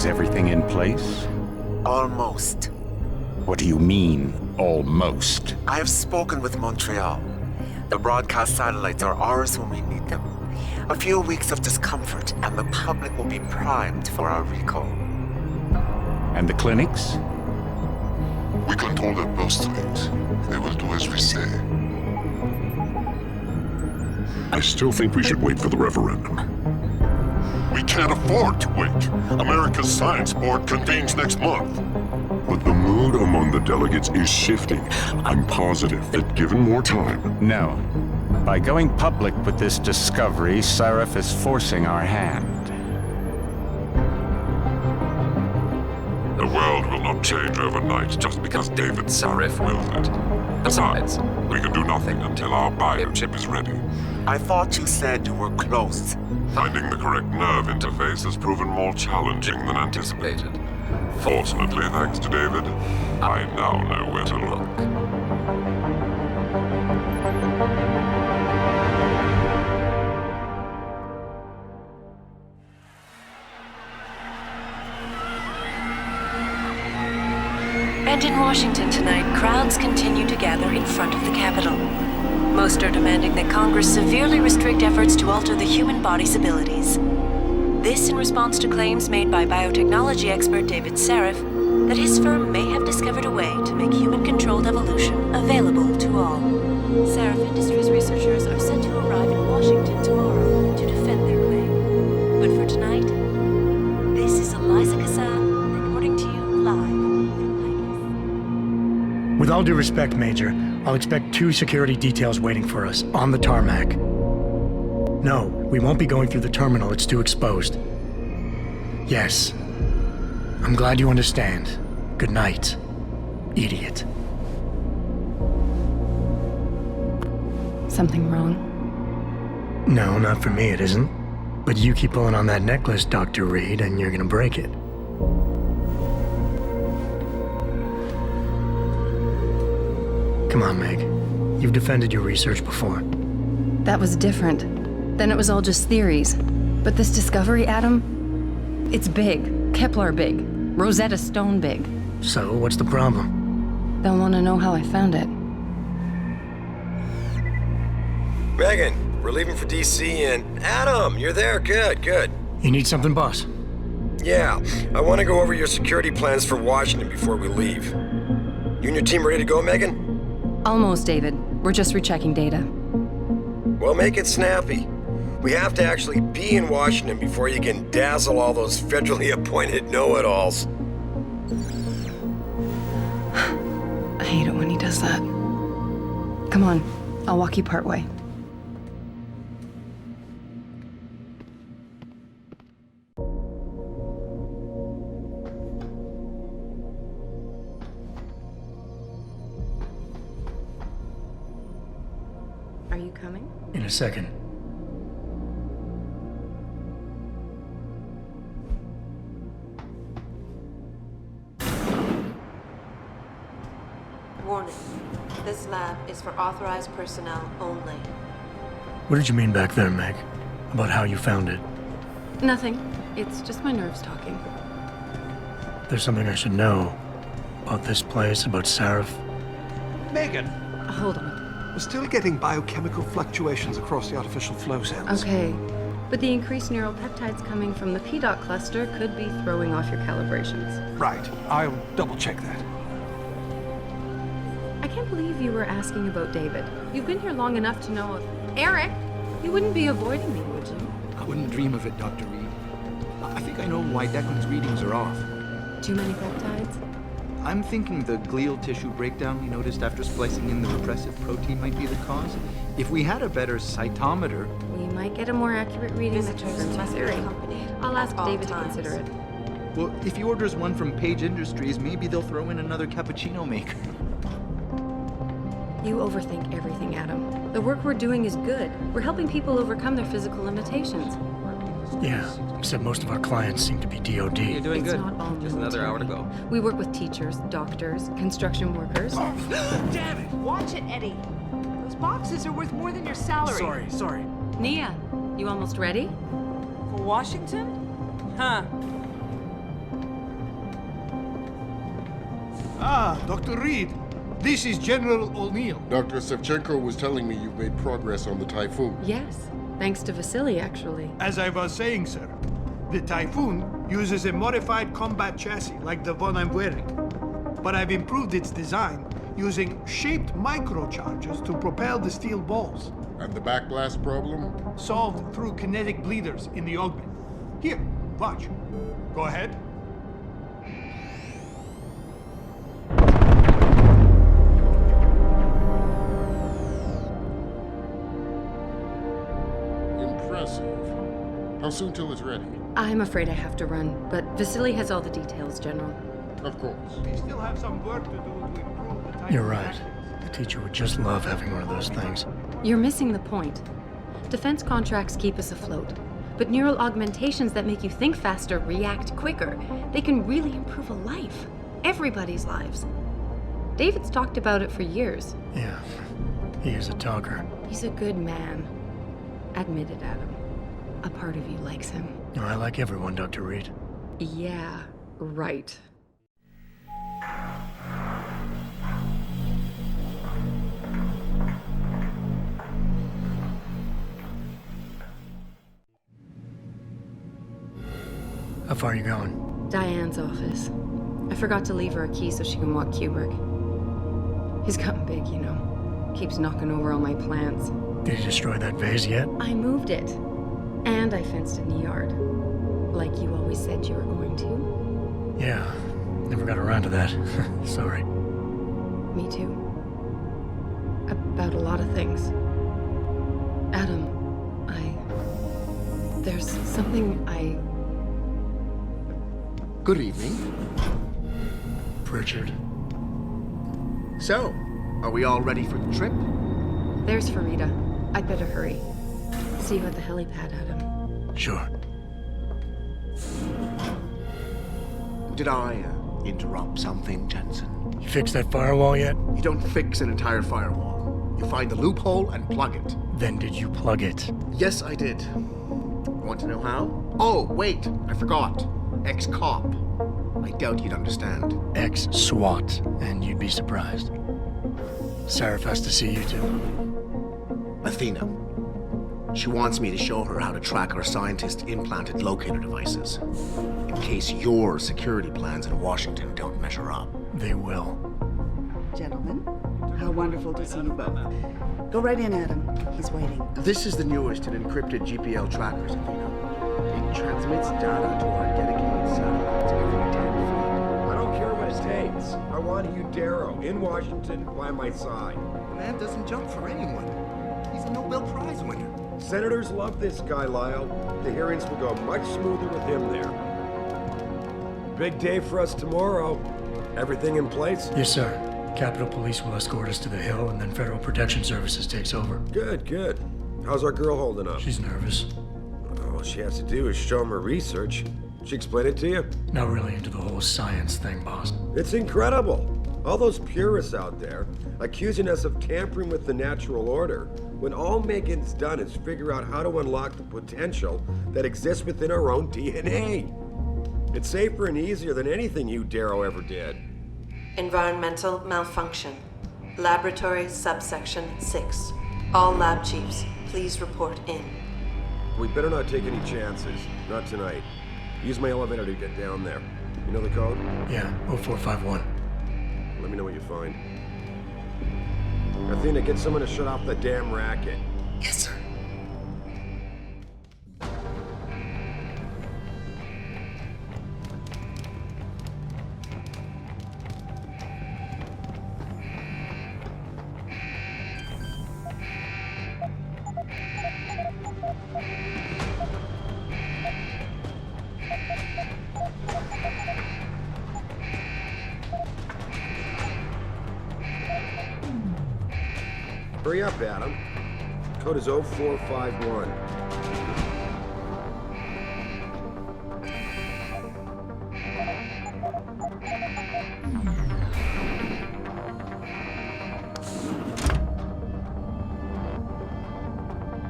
Is everything in place? Almost. What do you mean, almost? I have spoken with Montreal. The broadcast satellites are ours when we need them. A few weeks of discomfort, and the public will be primed for our recall. And the clinics? We control their purse strings. They will do as we say. I still think we should wait for the referendum. We can't afford to wait. America's Science Board convenes next month. But the mood among the delegates is shifting. I'm positive that given more time... No. By going public with this discovery, Sarif is forcing our hand. The world will not change overnight just because David Sarif wills it. Besides, we can do nothing until our biochip is ready. I thought you said you were close. Finding the correct nerve interface has proven more challenging than anticipated. Fortunately, thanks to David, I now know where to look. And in Washington tonight, crowds continue to gather in front of the Capitol. Most are demanding that Congress severely restrict efforts to alter the human body's abilities. This in response to claims made by biotechnology expert David Sarif that his firm may have discovered a way to make human-controlled evolution available to all. Sarif Industries researchers are set to arrive in Washington tomorrow to defend their claim. But for tonight, this is Eliza Kassan reporting to you live. With all due respect, Major, I'll expect 2 security details waiting for us, on the tarmac. No, we won't be going through the terminal, it's too exposed. Yes. I'm glad you understand. Good night, idiot. Something wrong? No, not for me it isn't. But you keep pulling on that necklace, Dr. Reed, and you're gonna break it. Come on, Meg. You've defended your research before. That was different. Then it was all just theories. But this discovery, Adam, it's big. Kepler big. Rosetta Stone big. So, what's the problem? They'll want to know how I found it. Megan, we're leaving for DC and... Adam, you're there. Good, good. You need something, boss? Yeah, I want to go over your security plans for Washington before we leave. You and your team ready to go, Megan? Almost, David. We're just rechecking data. Well, make it snappy. We have to actually be in Washington before you can dazzle all those federally appointed know-it-alls. I hate it when he does that. Come on, I'll walk you partway. Are you coming? In a second. Warning. This lab is for authorized personnel only. What did you mean back there, Meg? About how you found it? Nothing. It's just my nerves talking. There's something I should know. About this place, about Sarif. Megan! Hold on. We're still getting biochemical fluctuations across the artificial flow cells. Okay. But the increased neural peptides coming from the PDOT cluster could be throwing off your calibrations. Right. I'll double-check that. I can't believe you were asking about David. You've been here long enough to know... Eric! You wouldn't be avoiding me, would you? I wouldn't dream of it, Dr. Reed. I think I know why Declan's readings are off. Too many peptides? I'm thinking the glial tissue breakdown we noticed after splicing in the repressive protein might be the cause. If we had a better cytometer... We might get a more accurate reading that confirms my theory. I'll ask David to consider it. Well, if he orders one from Page Industries, maybe they'll throw in another cappuccino maker. You overthink everything, Adam. The work we're doing is good. We're helping people overcome their physical limitations. Yeah, except most of our clients seem to be DOD. You're doing It's good. not all Just another hour to go. We work with teachers, doctors, construction workers. Damn it! Watch it, Eddie. Those boxes are worth more than your salary. Sorry. Nia, you almost ready? For Washington? Huh. Ah, Dr. Reed. This is General O'Neill. Dr. Sevchenko was telling me you've made progress on the Typhoon. Yes, thanks to Vasily, actually. As I was saying, sir, the Typhoon uses a modified combat chassis like the one I'm wearing. But I've improved its design using shaped microcharges to propel the steel balls. And the backblast problem? Solved through kinetic bleeders in the augment. Here, watch. Go ahead. Impressive. How soon till it's ready? I'm afraid I have to run, but Vasily has all the details, General. Of course. We still have some work to do to improve the type. You're right. The teacher would just love having one of those things. You're missing the point. Defense contracts keep us afloat, but neural augmentations that make you think faster, react quicker, they can really improve a life. Everybody's lives. David's talked about it for years. Yeah, he is a talker. He's a good man. Admit it, Adam. A part of you likes him. I like everyone, Dr. Reed. Yeah, right. How far are you going? Diane's office. I forgot to leave her a key so she can walk Kubrick. He's gotten big, you know. Keeps knocking over all my plants. Did you destroy that vase yet? I moved it. And I fenced in the yard. Like you always said you were going to. Yeah, never got around to that. Sorry. Me too. About a lot of things. Adam, there's something Good evening. Pritchard. So, are we all ready for the trip? There's Farida. I'd better hurry. See you at the helipad, Adam. Sure. Did I interrupt something, Jensen? You fixed that firewall yet? You don't fix an entire firewall. You find the loophole and plug it. Then did you plug it? Yes, I did. Want to know how? Oh, wait, I forgot. Ex-cop. I doubt you'd understand. Ex-SWAT, and you'd be surprised. Sarif has to see you too. Athena. She wants me to show her how to track our scientist-implanted locator devices. In case your security plans in Washington don't measure up. They will. Gentlemen, how wonderful to see you both. Go right in, Adam. He's waiting. This is the newest in encrypted GPL trackers, Athena. It transmits data to our dedicated satellites every 10 feet. I don't care what it takes. I want you, Darrow, in Washington, by my side. The man doesn't jump for anyone. He's a Nobel Prize winner. Senators love this guy, Lyle. The hearings will go much smoother with him there. Big day for us tomorrow. Everything in place? Yes, sir. Capitol Police will escort us to the Hill, and then Federal Protection Services takes over. Good, good. How's our girl holding up? She's nervous. All she has to do is show him her research. She explain it to you? Not really into the whole science thing, boss. It's incredible. All those purists out there accusing us of tampering with the natural order, when all Megan's done is figure out how to unlock the potential that exists within our own DNA. It's safer and easier than anything you, Darrow, ever did. Environmental malfunction. Laboratory subsection 6. All lab chiefs, please report in. We better not take any chances. Not tonight. Use my elevator to get down there. You know the code? Yeah, 0451. Let me know what you find. Athena, get someone to shut off the damn racket. Yes, sir. Hurry up, Adam. Code is 0451.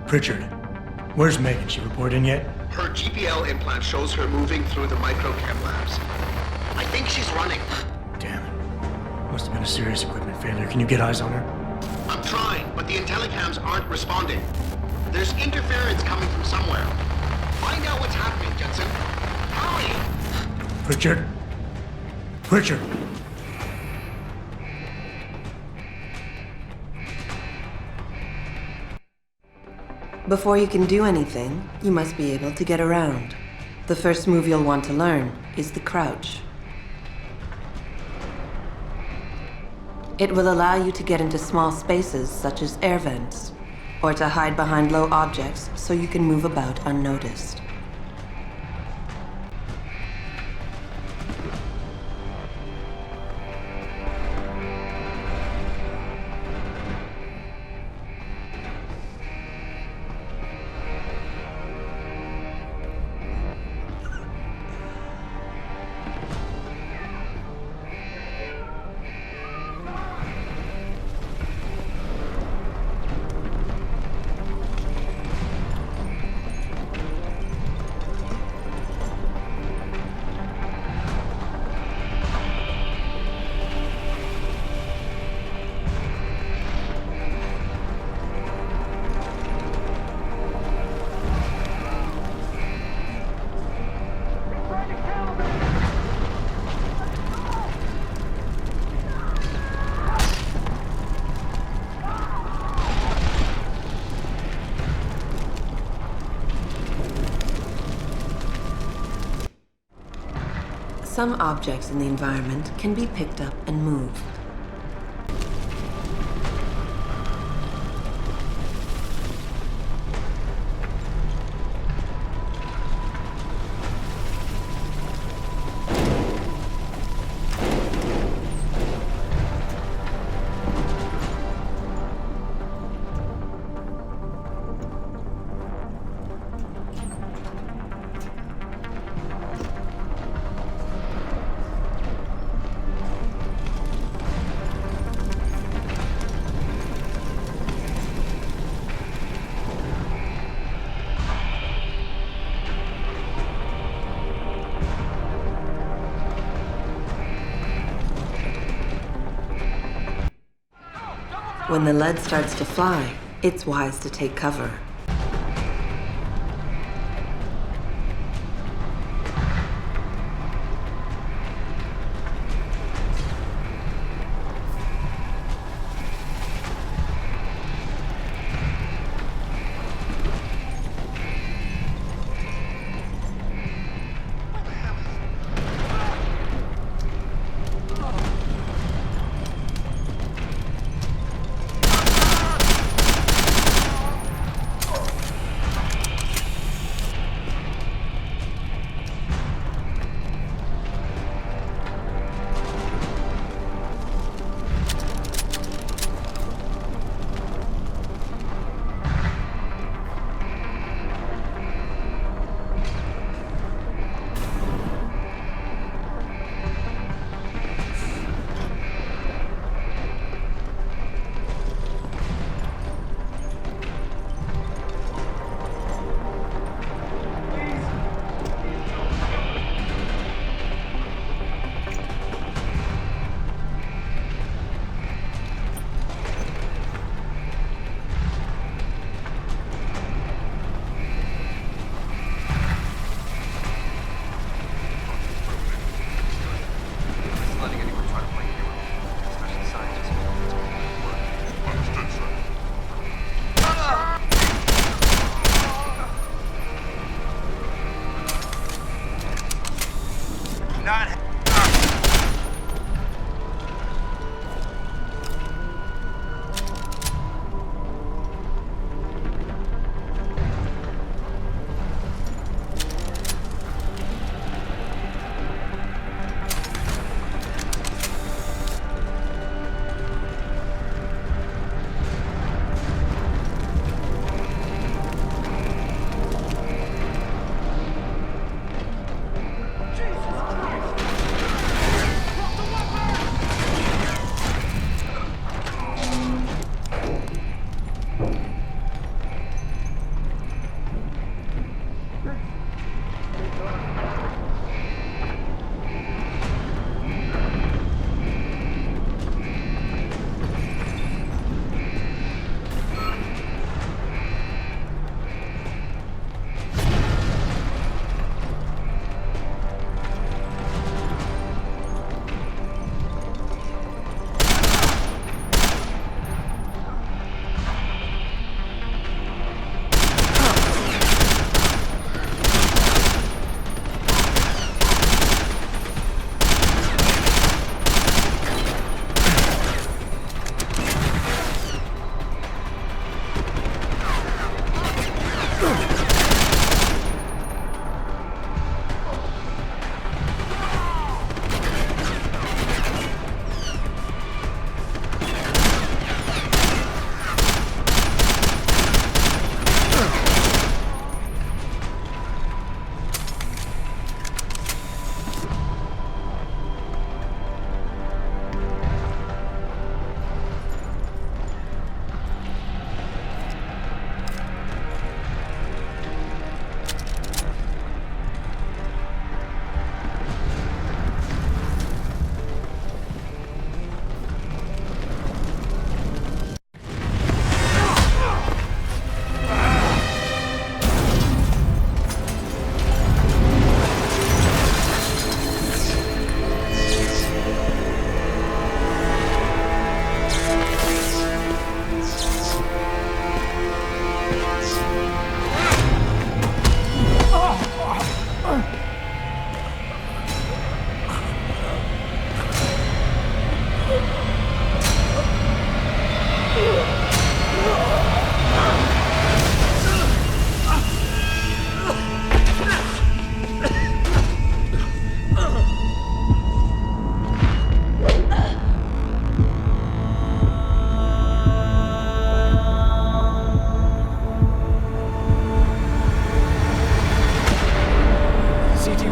Pritchard, where's Megan? She report in yet? Her GPL implant shows her moving through the microchem labs. I think she's running. Damn it. Must have been a serious equipment failure. Can you get eyes on her? I'm trying, but the intellicams aren't responding. There's interference coming from somewhere. Find out what's happening, Jensen. Hurry! Richard? Richard! Before you can do anything, you must be able to get around. The first move you'll want to learn is the crouch. It will allow you to get into small spaces such as air vents, or to hide behind low objects so you can move about unnoticed. Some objects in the environment can be picked up and moved. When the lead starts to fly, it's wise to take cover.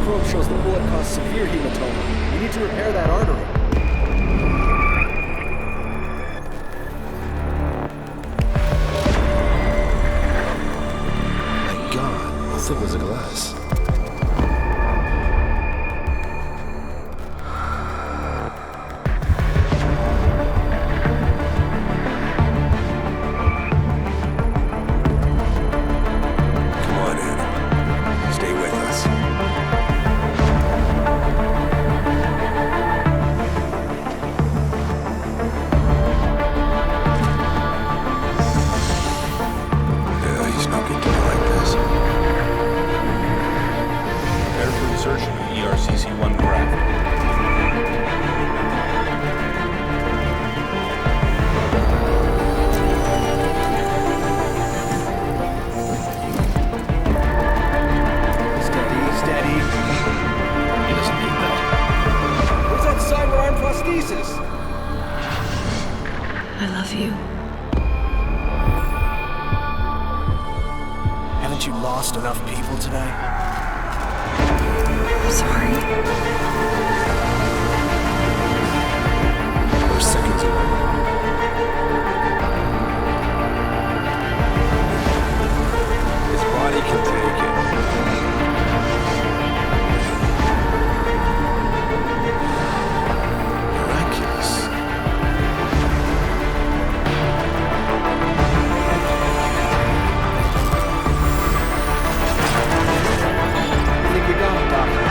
probe shows the bullet caused severe hematoma. We need to repair that artery. My God, how thick was the glass? I love you. Haven't you lost enough people today? I'm sorry. We're seconds away. His body can take it. Miraculous. I think we got it, Doctor.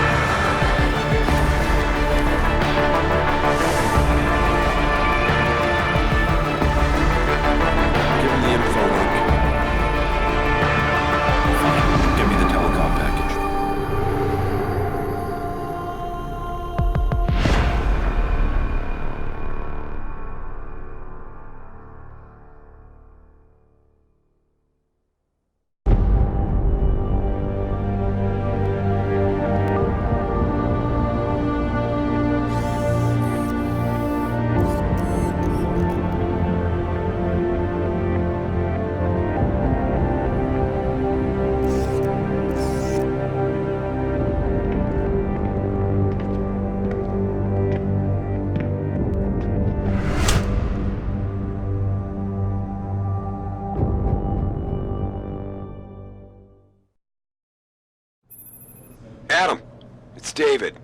Give him the info link. Fine. Give me the telecom package. Adam, it's David.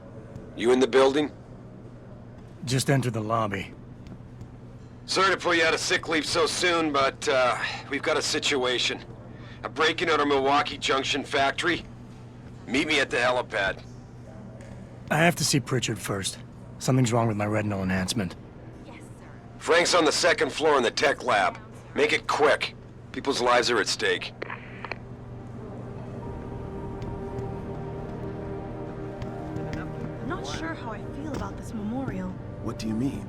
You in the building? Just entered the lobby. Sorry to pull you out of sick leave so soon, but we've got a situation. A break-in at our Milwaukee Junction factory. Meet me at the helipad. I have to see Pritchard first. Something's wrong with my retinal enhancement. Frank's on the second floor in the tech lab. Make it quick. People's lives are at stake. I'm not sure how I feel about this memorial. What do you mean?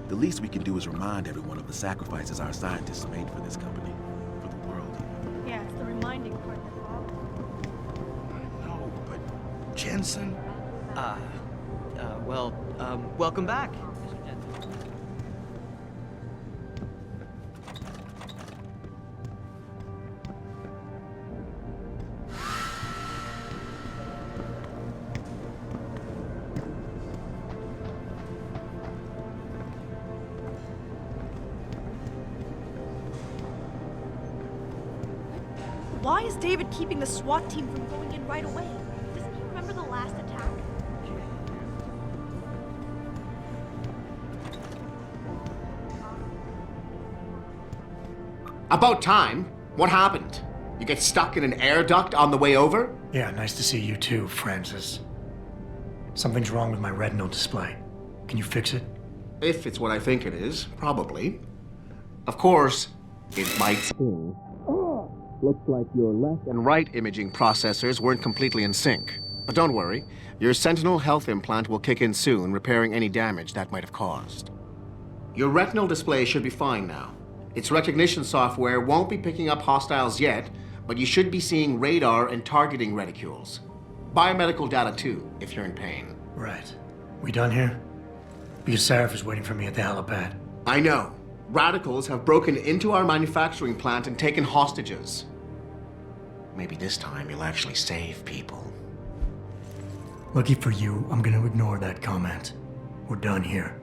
The least we can do is remind everyone of the sacrifices our scientists made for this company, for the world. Yeah, it's the reminding part that No, but Jensen? Welcome back. Why is David keeping the SWAT team from going in right away? Doesn't he remember the last attack? About time. What happened? You get stuck in an air duct on the way over? Yeah, nice to see you too, Francis. Something's wrong with my retinal display. Can you fix it? If it's what I think it is, probably. Of course, it might sting. Looks like your left and right imaging processors weren't completely in sync. But don't worry, your Sentinel health implant will kick in soon, repairing any damage that might have caused. Your retinal display should be fine now. Its recognition software won't be picking up hostiles yet, but you should be seeing radar and targeting reticules. Biomedical data too, if you're in pain. Right. We done here? Because Sarif is waiting for me at the helipad. I know. Radicals have broken into our manufacturing plant and taken hostages. Maybe this time you'll actually save people. Lucky for you, I'm gonna ignore that comment. We're done here.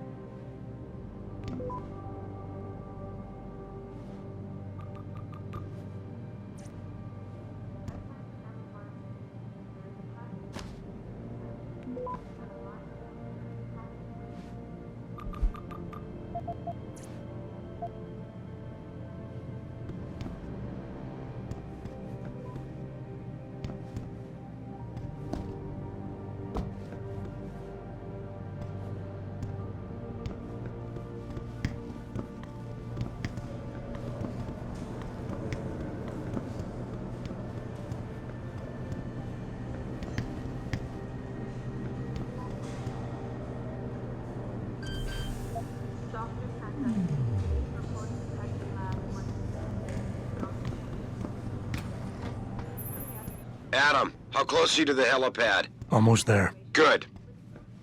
Adam, how close are you to the helipad? Almost there. Good.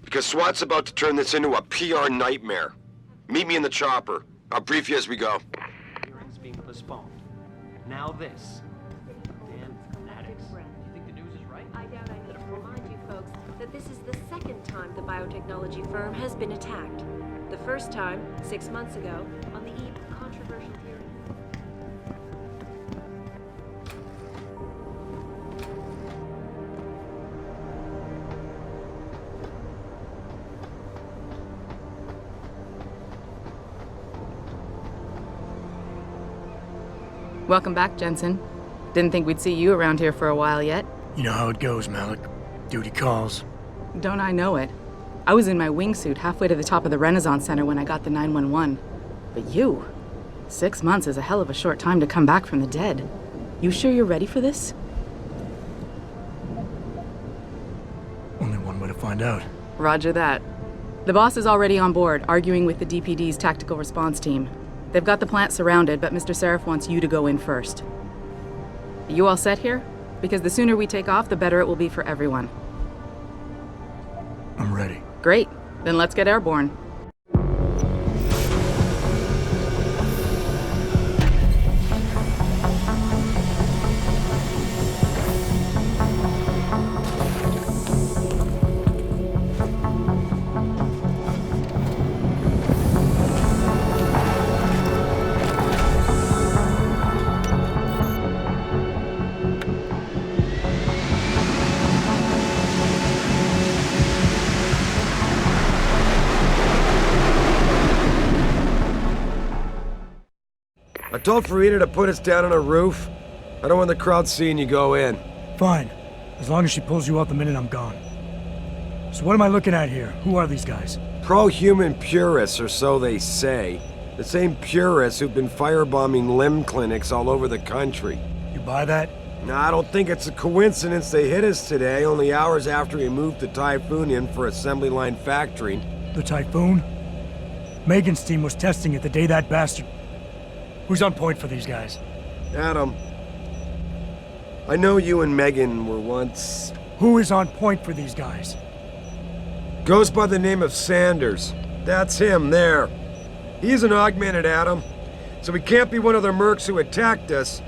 Because SWAT's about to turn this into a PR nightmare. Meet me in the chopper. I'll brief you as we go. Hearings being postponed. Now this. Dan, fanatics. Do you think the news is right? I doubt I need to remind you folks that this is the second time the biotechnology firm has been attacked. The first time, 6 months ago, on the eve of controversial hearings. Welcome back, Jensen. Didn't think we'd see you around here for a while yet. You know how it goes, Malik. Duty calls. Don't I know it? I was in my wingsuit halfway to the top of the Renaissance Center when I got the 911. But you? 6 months is a hell of a short time to come back from the dead. You sure you're ready for this? Only one way to find out. Roger that. The boss is already on board, arguing with the DPD's tactical response team. They've got the plant surrounded, but Mr. Sarif wants you to go in first. Are you all set here? Because the sooner we take off, the better it will be for everyone. I'm ready. Great. Then let's get airborne. I told Farida to put us down on a roof. I don't want the crowd seeing you go in. Fine. As long as she pulls you out the minute I'm gone. So what am I looking at here? Who are these guys? Pro-human purists, or so they say. The same purists who've been firebombing limb clinics all over the country. You buy that? Nah, I don't think it's a coincidence they hit us today, only hours after we moved the Typhoon in for assembly line factory. The Typhoon? Megan's team was testing it the day that bastard... Who's on point for these guys? Adam. I know you and Megan were once... Who is on point for these guys? Goes by the name of Sanders. That's him, there. He's an augmented, Adam. So he can't be one of the mercs who attacked us,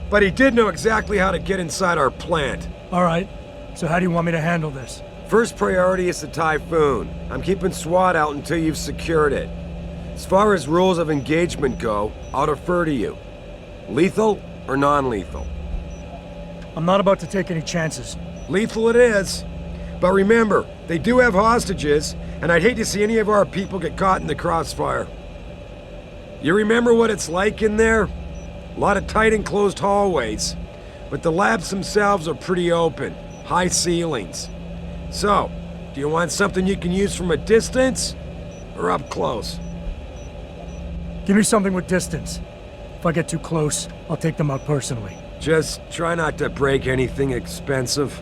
but he did know exactly how to get inside our plant. All right. So how do you want me to handle this? First priority is the Typhoon. I'm keeping SWAT out until you've secured it. As far as rules of engagement go, I'll defer to you. Lethal or non-lethal? I'm not about to take any chances. Lethal it is. But remember, they do have hostages, and I'd hate to see any of our people get caught in the crossfire. You remember what it's like in there? A lot of tight enclosed hallways, but the labs themselves are pretty open, high ceilings. So, do you want something you can use from a distance, or up close? Give me something with distance. If I get too close, I'll take them out personally. Just try not to break anything expensive.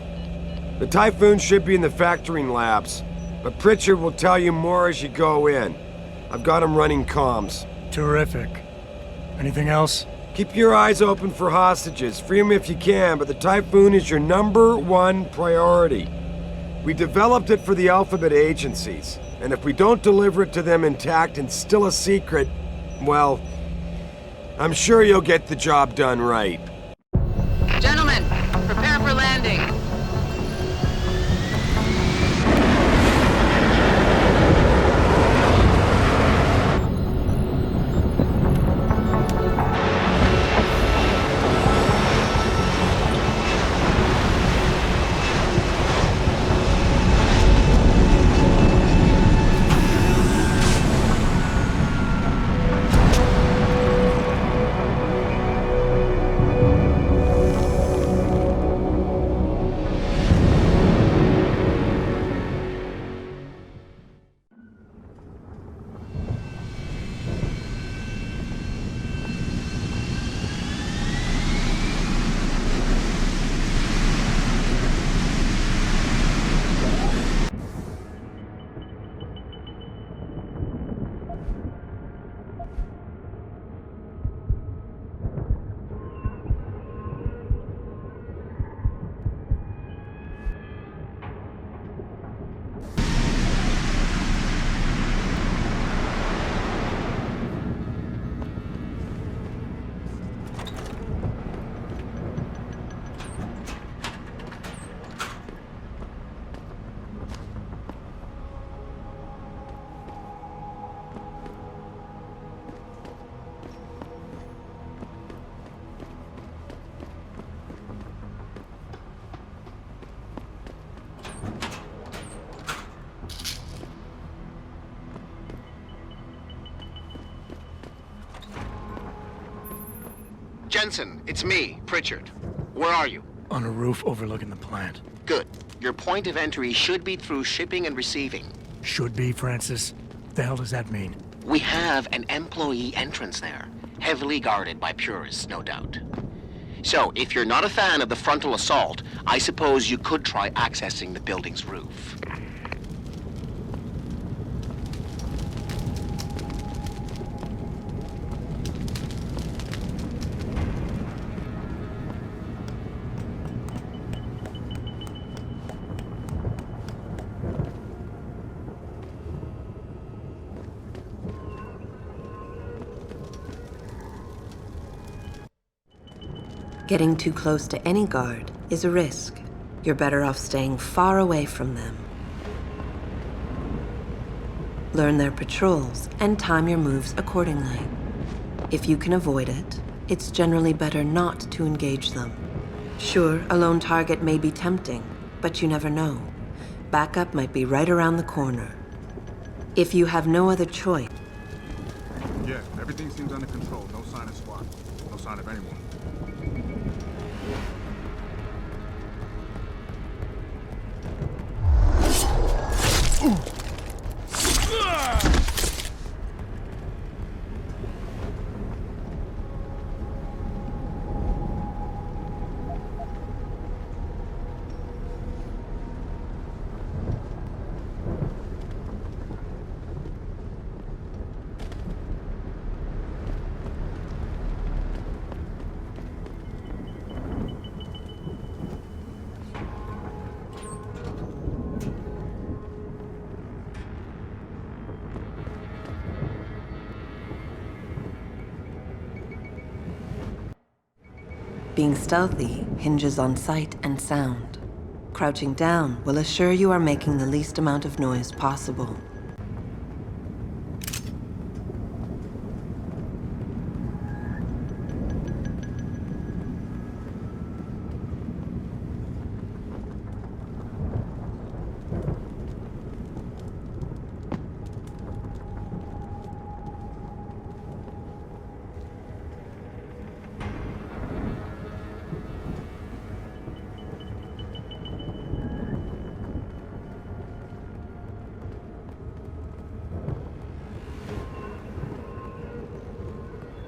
The Typhoon should be in the factoring labs, but Pritchard will tell you more as you go in. I've got him running comms. Terrific. Anything else? Keep your eyes open for hostages. Free them if you can, but the Typhoon is your #1 priority. We developed it for the Alphabet agencies, and if we don't deliver it to them intact and still a secret, well, I'm sure you'll get the job done right. Gentlemen, prepare for landing. Jensen, it's me, Pritchard. Where are you? On a roof overlooking the plant. Good. Your point of entry should be through shipping and receiving. Should be, Francis? The hell does that mean? We have an employee entrance there, heavily guarded by purists, no doubt. So, if you're not a fan of the frontal assault, I suppose you could try accessing the building's roof. Getting too close to any guard is a risk. You're better off staying far away from them. Learn their patrols and time your moves accordingly. If you can avoid it, it's generally better not to engage them. Sure, a lone target may be tempting, but you never know. Backup might be right around the corner. If you have no other choice... Yeah, everything seems under control. No sign of SWAT. No sign of anyone. Being stealthy hinges on sight and sound. Crouching down will assure you are making the least amount of noise possible.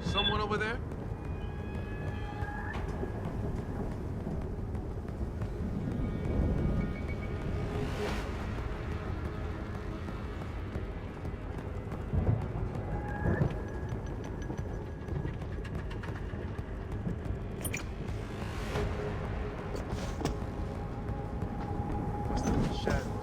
Someone over there? Must have been shadowy.